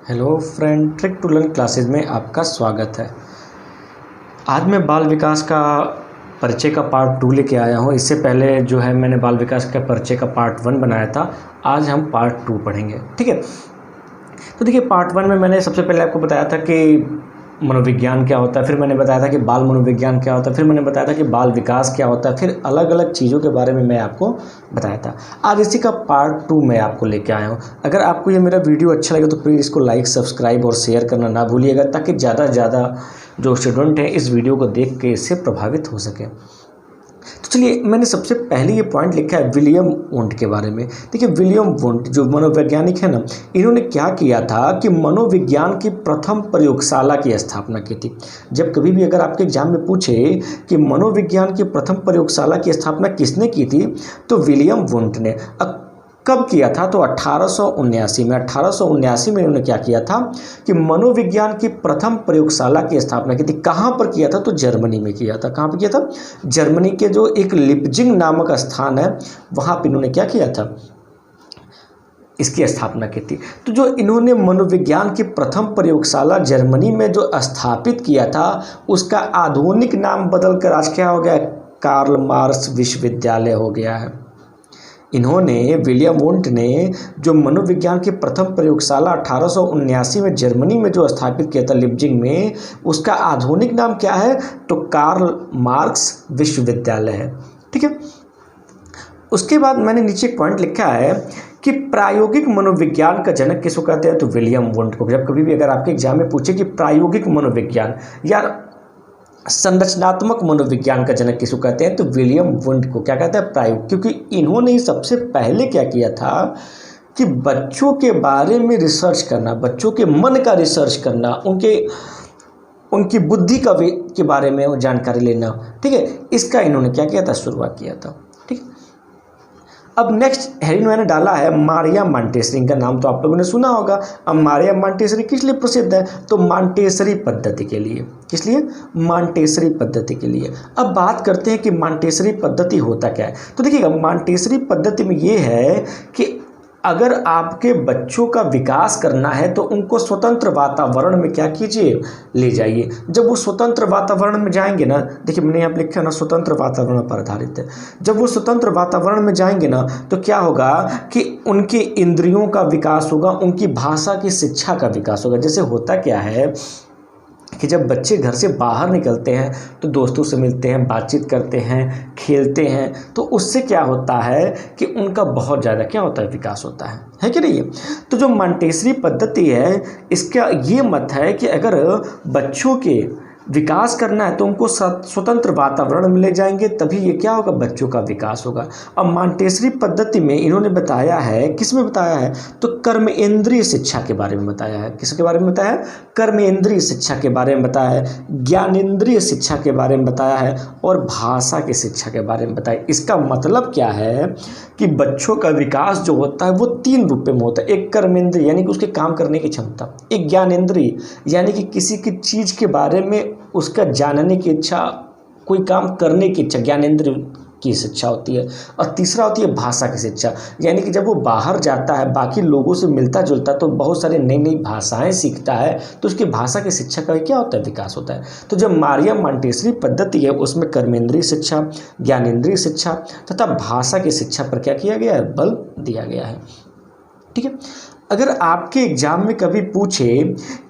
Hello friend, trick to learn classes में आपका स्वागत है। आज मैं बाल विकास का परिचय का पार्ट 2 लेके आया हूँ। इससे पहले जो है मैंने बाल विकास का परिचय का पार्ट 1 बनाया था। आज हम पार्ट 2 पढ़ेंगे, ठीक है। तो देखिए, पार्ट 1 में मैंने सबसे पहले आपको बताया था कि मनोविज्ञान क्या होता है, फिर मैंने बताया था कि बाल मनोविज्ञान क्या होता है, फिर मैंने बताया था कि बाल विकास क्या होता है, फिर अलग अलग चीज़ों के बारे में मैं आपको बताया था। आज इसी का पार्ट 2 मैं आपको लेके आया हूँ। अगर आपको ये मेरा वीडियो अच्छा लगे तो प्लीज़ इसको लाइक, सब्सक्राइब और शेयर करना ना भूलिएगा, ताकि ज़्यादा से ज़्यादा जो स्टूडेंट हैं इस वीडियो को देख के इससे प्रभावित हो सके। तो चलिए, मैंने सबसे पहले ये पॉइंट लिखा है विलियम वुंट के बारे में। देखिए, विलियम वुंट जो मनोवैज्ञानिक है ना, इन्होंने क्या किया था कि मनोविज्ञान की प्रथम प्रयोगशाला की स्थापना की थी। जब कभी भी अगर आपके एग्जाम में पूछे कि मनोविज्ञान की प्रथम प्रयोगशाला की स्थापना किसने की थी, तो विलियम वुंट ने। कब किया था? तो 1879 में। 1879 में इन्होंने क्या किया था कि मनोविज्ञान की प्रथम प्रयोगशाला की स्थापना की थी। कहाँ पर किया था? तो जर्मनी में किया था। कहाँ पर किया था? जर्मनी के जो एक लिप्जिंग नामक स्थान है, वहाँ पर इन्होंने क्या किया था? इसकी स्थापना की थी। तो जो इन्होंने मनोविज्ञान की प्रथम प्रयोगशाला जर्मनी में जो स्थापित किया था, उसका आधुनिक नाम बदलकर आज क्या हो गया? कार्ल मार्क्स विश्वविद्यालय हो गया है। इन्होंने, विलियम वुंट ने जो मनोविज्ञान की प्रथम प्रयोगशाला 1879 में जर्मनी में जो स्थापित किया था लिप्जिंग में, उसका आधुनिक नाम क्या है? तो कार्ल मार्क्स विश्वविद्यालय है, ठीक है। उसके बाद मैंने नीचे एक पॉइंट लिखा है कि प्रायोगिक मनोविज्ञान का जनक किसको कहते हैं? तो विलियम वुंट को। जब कभी भी अगर आपके एग्जाम में पूछे कि प्रायोगिक मनोविज्ञान या संरचनात्मक मनोविज्ञान का जनक किसको कहते हैं, तो विलियम वुंट को क्या कहते हैं? प्रायोग। क्योंकि इन्होंने ही सबसे पहले क्या किया था कि बच्चों के बारे में रिसर्च करना, बच्चों के मन का रिसर्च करना, उनकी बुद्धि के बारे में जानकारी लेना, ठीक है। इसका इन्होंने क्या किया था? शुरुआत किया था, ठीक है। अब नेक्स्ट हेडिंग मैंने डाला है मारिया मॉन्टेसरी। का नाम तो आप लोगों ने सुना होगा। अब मारिया मॉन्टेसरी किस लिए प्रसिद्ध है? तो मॉन्टेसरी पद्धति के लिए। किस लिए? मॉन्टेसरी पद्धति के लिए। अब बात करते हैं कि मॉन्टेसरी पद्धति होता क्या है। तो देखिएगा, मॉन्टेसरी पद्धति में ये है कि अगर आपके बच्चों का विकास करना है तो उनको स्वतंत्र वातावरण में क्या कीजिए? ले जाइए। जब वो स्वतंत्र वातावरण में जाएंगे ना, देखिए मैंने यहाँ लिखा है ना, स्वतंत्र वातावरण पर आधारित है। जब वो स्वतंत्र वातावरण में जाएंगे ना, तो क्या होगा कि उनके इंद्रियों का विकास होगा, उनकी भाषा की शिक्षा का विकास होगा। जैसे होता क्या है कि जब बच्चे घर से बाहर निकलते हैं तो दोस्तों से मिलते हैं, बातचीत करते हैं, खेलते हैं, तो उससे क्या होता है कि उनका बहुत ज़्यादा क्या होता है? विकास होता है कि नहीं? तो जो मॉन्टेसरी पद्धति है, इसका ये मत है कि अगर बच्चों के विकास करना है तो उनको स्वतंत्र वातावरण में ले जाएंगे, तभी ये क्या होगा? बच्चों का विकास होगा। अब मॉन्टेसरी पद्धति में इन्होंने बताया है, किस में बताया है? तो कर्मेंद्रीय शिक्षा के बारे में बताया है। किसके बारे में बताया है? कर्मेंद्रीय शिक्षा के बारे में बताया है, ज्ञानेंद्रीय शिक्षा के बारे में बताया है, और भाषा की शिक्षा के बारे में बताया। इसका मतलब क्या है कि बच्चों का विकास जो होता है वो 3 रूप में होता है। एक कर्मेंद्रीय यानी कि उसके काम करने की क्षमता, एक ज्ञानेंद्रीय यानी कि किसी की चीज़ के बारे में उसका जानने की इच्छा, कोई काम करने की इच्छा, ज्ञानेंद्रिय की शिक्षा होती है, और तीसरा होती है भाषा की शिक्षा। यानी कि जब वो बाहर जाता है, बाकी लोगों से मिलता जुलता, तो बहुत सारी नई नई भाषाएं सीखता है, तो उसकी भाषा की शिक्षा का क्या होता है? विकास होता है। तो जब मारिया मॉन्टेसरी पद्धति है, उसमें कर्मेंद्रीय शिक्षा, ज्ञानेंद्रीय शिक्षा तथा भाषा की शिक्षा पर क्या किया गया है? बल दिया गया है, ठीक है। अगर आपके एग्जाम में कभी पूछे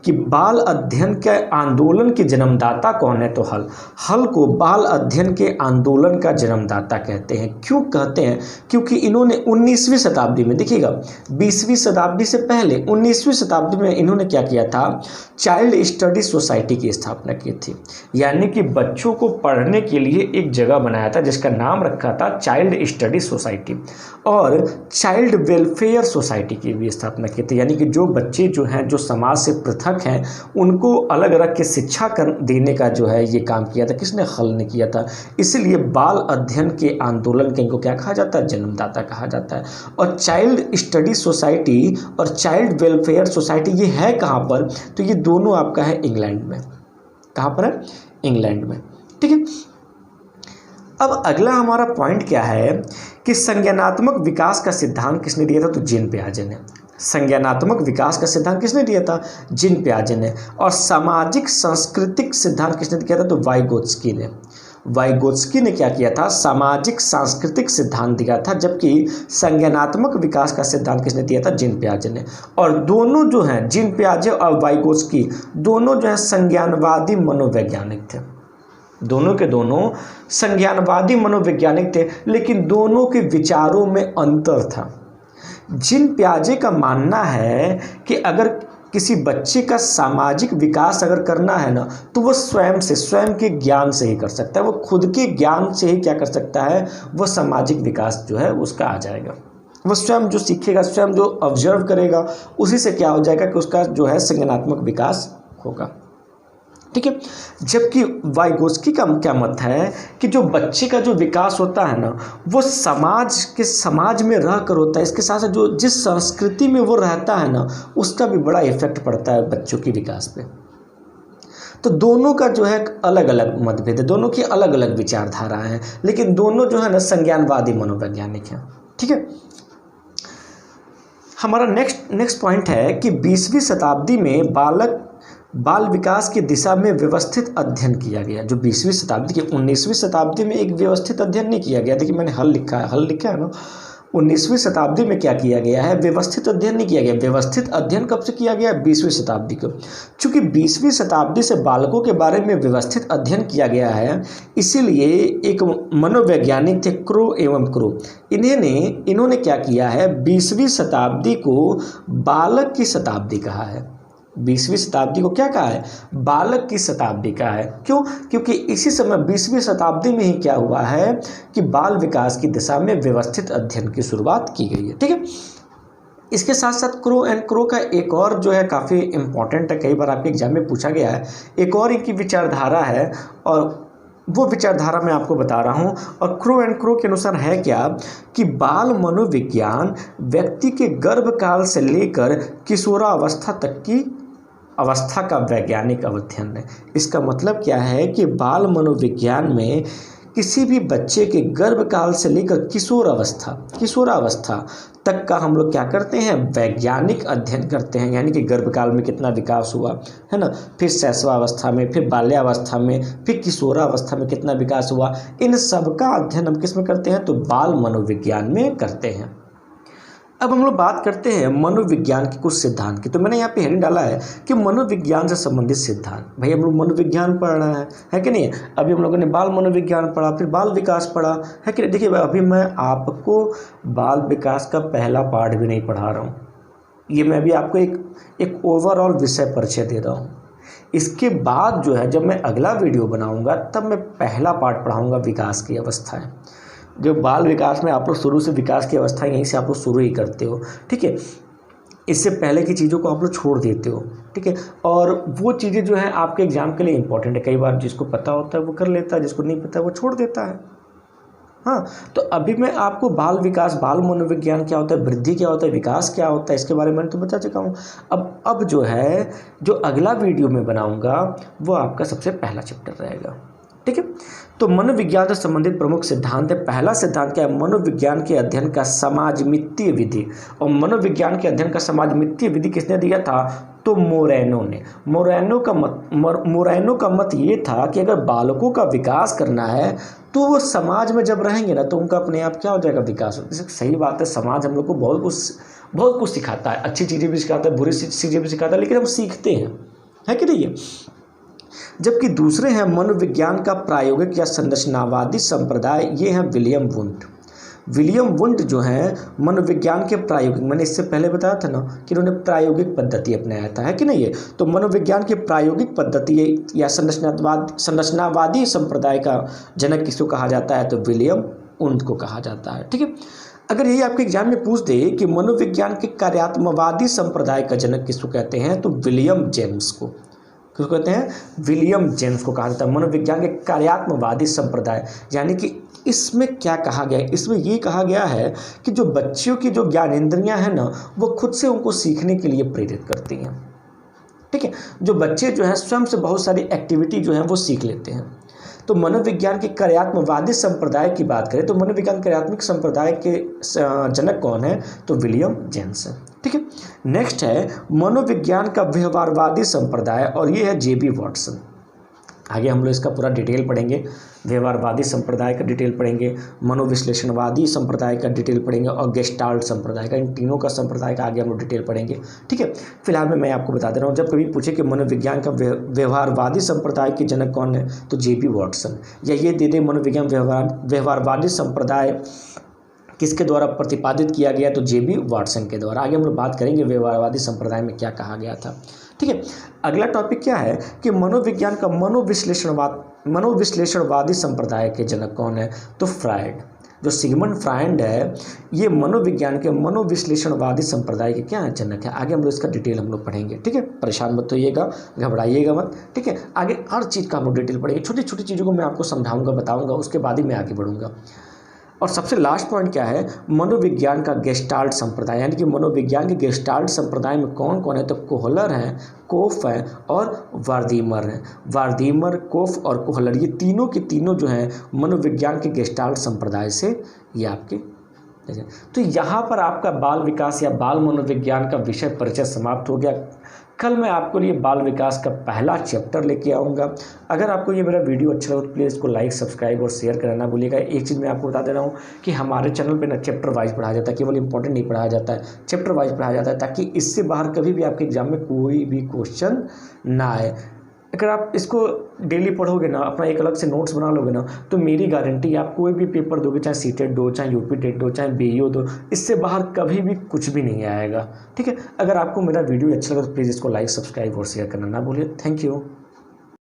कि बाल अध्ययन के आंदोलन के जन्मदाता कौन है, तो हल को बाल अध्ययन के आंदोलन का जन्मदाता कहते हैं। क्यों कहते हैं? क्योंकि इन्होंने 19वीं शताब्दी में, देखिएगा 20वीं शताब्दी से पहले 19वीं शताब्दी में इन्होंने क्या किया था? चाइल्ड स्टडी सोसाइटी की स्थापना की थी। यानी कि बच्चों को पढ़ने के लिए एक जगह बनाया था जिसका नाम रखा था चाइल्ड स्टडी सोसाइटी, और चाइल्ड वेलफेयर सोसाइटी की भी स्थापना की थी। यानी कि जो बच्चे जो हैं, जो समाज से पृथक हैं, उनको अलग अलग के शिक्षा देने का जो है ये काम किया था। किसने? हल ने किया था। इसलिए बाल अध्ययन के आंदोलन के इनको क्या कहा जाता है? जन्मदाता कहा जाता है। और चाइल्ड स्टडी सोसाइटी और चाइल्ड वेलफेयर सोसाइटी ये है कहाँ पर? तो ये दोनों आपका है इंग्लैंड में। कहाँ पर है? इंग्लैंड में, ठीक है। अब अगला हमारा पॉइंट क्या है कि संज्ञानात्मक विकास का सिद्धांत किसने दिया था? तो जीन पियाजे ने। संज्ञानात्मक विकास का सिद्धांत किसने दिया था? जीन पियाजे ने। और सामाजिक सांस्कृतिक सिद्धांत किसने दिया था? तो वाइगोत्स्की ने। वाइगोत्स्की ने क्या किया था? सामाजिक सांस्कृतिक सिद्धांत दिया था, जबकि संज्ञानात्मक विकास का सिद्धांत किसने दिया था? जीन पियाजे ने। और दोनों जो हैं, जीन पियाजे और वाइगोत्स्की, दोनों जो है संज्ञानवादी मनोवैज्ञानिक थे। दोनों के दोनों संज्ञानवादी मनोवैज्ञानिक थे, लेकिन दोनों के विचारों में अंतर था। जीन पियाजे का मानना है कि अगर किसी बच्चे का सामाजिक विकास अगर करना है ना, तो वो स्वयं के ज्ञान से ही कर सकता है। वो खुद के ज्ञान से ही क्या कर सकता है? वो सामाजिक विकास जो है उसका आ जाएगा। वो स्वयं जो सीखेगा, स्वयं जो ऑब्जर्व करेगा, उसी से क्या हो जाएगा कि उसका जो है संज्ञानात्मक विकास होगा। ठीक है। जबकि वाइगोत्स्की का क्या मत है कि जो बच्चे का जो विकास होता है ना, वो समाज में रह कर होता है। इसके साथ साथ जो जिस संस्कृति में वो रहता है ना, उसका भी बड़ा इफेक्ट पड़ता है बच्चों की विकास पे। तो दोनों का जो है अलग अलग मतभेद है, दोनों की अलग अलग विचारधाराएं हैं, लेकिन दोनों जो है ना संज्ञानवादी मनोवैज्ञानिक हैं। ठीक है। हमारा नेक्स्ट पॉइंट है कि 20वीं शताब्दी में बाल विकास की दिशा में व्यवस्थित अध्ययन किया गया। जो 20वीं शताब्दी की 19वीं शताब्दी में एक व्यवस्थित अध्ययन नहीं किया गया। देखिए मैंने हल लिखा है ना। 19वीं शताब्दी में क्या किया गया है? व्यवस्थित अध्ययन नहीं किया गया। व्यवस्थित अध्ययन कब से किया गया? 20वीं शताब्दी को। चूंकि 20वीं शताब्दी से बालकों के बारे में व्यवस्थित अध्ययन किया गया है, इसीलिए एक मनोवैज्ञानिक थे क्रो एवं क्रो, इन्होंने क्या किया है? 20वीं शताब्दी को बालक की शताब्दी कहा है। 20वीं शताब्दी को क्या कहा है? बालक की शताब्दी कहा है। क्यों? क्योंकि इसी समय 20वीं शताब्दी में ही क्या हुआ है कि बाल विकास की दिशा में व्यवस्थित अध्ययन की शुरुआत की गई है। ठीक है। इसके साथ साथ क्रो एंड क्रो का एक और जो है काफ़ी इंपॉर्टेंट है, कई बार आपके एग्जाम में पूछा गया है। एक और इनकी विचारधारा है, और वो विचारधारा मैं आपको बता रहा हूँ। और क्रो एंड क्रो के अनुसार है क्या कि बाल मनोविज्ञान व्यक्ति के गर्भकाल से लेकर किशोरावस्था तक की अवस्था का वैज्ञानिक अध्ययन है। इसका मतलब क्या है कि बाल मनोविज्ञान में किसी भी बच्चे के गर्भकाल से लेकर किशोरावस्था तक का हम लोग क्या करते हैं? वैज्ञानिक अध्ययन करते हैं। यानी कि गर्भकाल में कितना विकास हुआ है ना, फिर शैशवावस्था में, फिर बाल्यावस्था में, फिर किशोरावस्था में कितना विकास हुआ, इन सब का अध्ययन हम किस में करते हैं? तो बाल मनोविज्ञान में करते हैं। अब हम लोग बात करते हैं मनोविज्ञान के कुछ सिद्धांत की। तो मैंने यहाँ पे हेडिंग डाला है कि मनोविज्ञान से संबंधित सिद्धांत। भाई हम लोग मनोविज्ञान पढ़ रहे हैं कि नहीं? अभी हम लोगों ने बाल मनोविज्ञान पढ़ा, फिर बाल विकास पढ़ा, है कि नहीं? देखिए अभी मैं आपको बाल विकास का पहला पार्ट भी नहीं पढ़ा रहा हूँ। ये मैं अभी आपको एक ओवरऑल विषय परिचय दे रहा हूँ। इसके बाद जो है जब मैं अगला वीडियो बनाऊँगा तब मैं पहला पार्ट पढ़ाऊँगा विकास की अवस्थाएँ। जो बाल विकास में आप लोग शुरू से विकास की अवस्था यहीं से आप लोग शुरू ही करते हो। ठीक है। इससे पहले की चीज़ों को आप लोग छोड़ देते हो। ठीक है। और वो चीज़ें जो हैं आपके एग्जाम के लिए इंपॉर्टेंट है। कई बार जिसको पता होता है वो कर लेता है, जिसको नहीं पता है वो छोड़ देता है। हाँ, तो अभी मैं आपको बाल विकास, बाल मनोविज्ञान क्या होता है, वृद्धि क्या होता है, विकास क्या होता है, इसके बारे में तो बता चुका हूँ। अब जो है जो अगला वीडियो में बनाऊँगा वो आपका सबसे पहला चैप्टर रहेगा। ठीक है। तो मनोविज्ञान से संबंधित प्रमुख सिद्धांत है। पहला सिद्धांत क्या है? मनोविज्ञान के अध्ययन का समाजमितीय विधि। और मनोविज्ञान के अध्ययन का समाजमितीय विधि किसने दिया था? तो मोरेनो ने। मोरेनो का मत ये था कि अगर बालकों का विकास करना है तो वो समाज में जब रहेंगे ना तो उनका अपने आप क्या हो जाएगा? विकास। सही बात है, समाज हम लोग को बहुत कुछ सिखाता है। अच्छी चीज़ें भी सिखाता है, बुरी चीज़ें भी सिखाता है, लेकिन हम सीखते हैं, है कि नहीं? जबकि दूसरे हैं मनोविज्ञान का प्रायोगिक या संरचनावादी संप्रदाय। ये हैं विलियम वुंड जो हैं मनोविज्ञान के प्रायोगिक, मैंने इससे पहले बताया था ना कि उन्होंने प्रायोगिक पद्धति अपनाया था, है कि नहीं? तो मनोविज्ञान की प्रायोगिक पद्धति या संरचनावादी संप्रदाय का जनक किसको कहा जाता है? तो विलियम वुंड को कहा जाता है। ठीक है। अगर यही आपके एग्जाम में पूछ दे कि मनोविज्ञान के कार्यात्मवादी संप्रदाय का जनक किसको कहते हैं, तो विलियम जेम्स को कहते हैं। विलियम जेम्स को कहा जाता है मनोविज्ञान के कार्यात्मवादी संप्रदाय। यानी कि इसमें क्या कहा गया है? इसमें ये कहा गया है कि जो बच्चों की जो ज्ञानेंद्रियां हैं ना, वो खुद से उनको सीखने के लिए प्रेरित करती हैं। ठीक है। जो बच्चे जो हैं स्वयं से बहुत सारी एक्टिविटी जो हैं वो सीख लेते हैं। तो मनोविज्ञान के कार्यात्मकवादी संप्रदाय की बात करें तो मनोविज्ञान कार्यात्मक संप्रदाय के जनक कौन है? तो विलियम जेम्स है। ठीक है, नेक्स्ट है मनोविज्ञान का व्यवहारवादी संप्रदाय और ये है जेबी वाटसन। आगे हम लोग इसका पूरा डिटेल पढ़ेंगे, व्यवहारवादी संप्रदाय का डिटेल पढ़ेंगे, मनोविश्लेषणवादी संप्रदाय का डिटेल पढ़ेंगे और गेस्टाल्ट संप्रदाय का, इन तीनों का संप्रदाय का आगे हम लोग डिटेल पढ़ेंगे। ठीक है, फिलहाल में मैं आपको बता दे रहा हूँ, जब कभी पूछे कि मनोविज्ञान का व्यवहारवादी संप्रदाय के जनक कौन है तो जेबी वाटसन, या ये दे दे मनोविज्ञान व्यवहारवादी संप्रदाय किसके द्वारा प्रतिपादित किया गया तो जेबी वाटसन के द्वारा। आगे हम लोग बात करेंगे व्यवहारवादी संप्रदाय में क्या कहा गया था। ठीक है, अगला टॉपिक क्या है कि मनोविज्ञान का मनोविश्लेषणवादी संप्रदाय के जनक कौन है तो फ्रायड। जो सिगमंड फ्रायड है ये मनोविज्ञान के मनोविश्लेषणवादी संप्रदाय के क्या जनक है। आगे हम लोग इसका डिटेल हम लोग पढ़ेंगे। ठीक है, परेशान मत होइएगा, घबराइएगा मत। ठीक है, आगे हर चीज़ का हम लोग डिटेल पढ़ेंगे, छोटी छोटी चीज़ों को मैं आपको समझाऊंगा, बताऊंगा, उसके बाद ही मैं आगे बढ़ूंगा। और सबसे लास्ट पॉइंट क्या है, मनोविज्ञान का गेस्टाल्ट संप्रदाय, यानी कि मनोविज्ञान के गेस्टाल्ट संप्रदाय में कौन कौन है तो कोहलर हैं, कोफ हैं और वार्दीमर हैं। वार्दीमर, कोफ और कोहलर ये तीनों के तीनों जो हैं मनोविज्ञान के गेस्टाल्ट संप्रदाय से ये आपके। तो यहाँ पर आपका बाल विकास या बाल मनोविज्ञान का विषय परिचय समाप्त हो गया। कल मैं आपको लिए बाल विकास का पहला चैप्टर लेके आऊँगा। अगर आपको ये मेरा वीडियो अच्छा लगा तो प्लीज़ इसको लाइक, सब्सक्राइब और शेयर करना भूलिएगा। एक चीज़ मैं आपको बता दे रहा हूँ कि हमारे चैनल पे ना चैप्टर वाइज पढ़ाया जाता है, केवल इंपॉर्टेंट नहीं पढ़ाया जाता है, चैप्टर वाइज पढ़ाया जाता है, ताकि इससे बाहर कभी भी आपके एग्जाम में कोई भी क्वेश्चन ना आए। अगर आप इसको डेली पढ़ोगे ना, अपना एक अलग से नोट्स बना लोगे ना, तो मेरी गारंटी आप कोई भी पेपर दोगे, चाहे सीटेट दो, चाहे यूपी टेट दो, चाहे बीईओ दो, इससे बाहर कभी भी कुछ भी नहीं आएगा। ठीक है, अगर आपको मेरा वीडियो अच्छा लगा तो प्लीज़ इसको लाइक, सब्सक्राइब और शेयर करना ना भूलिए। Thank you.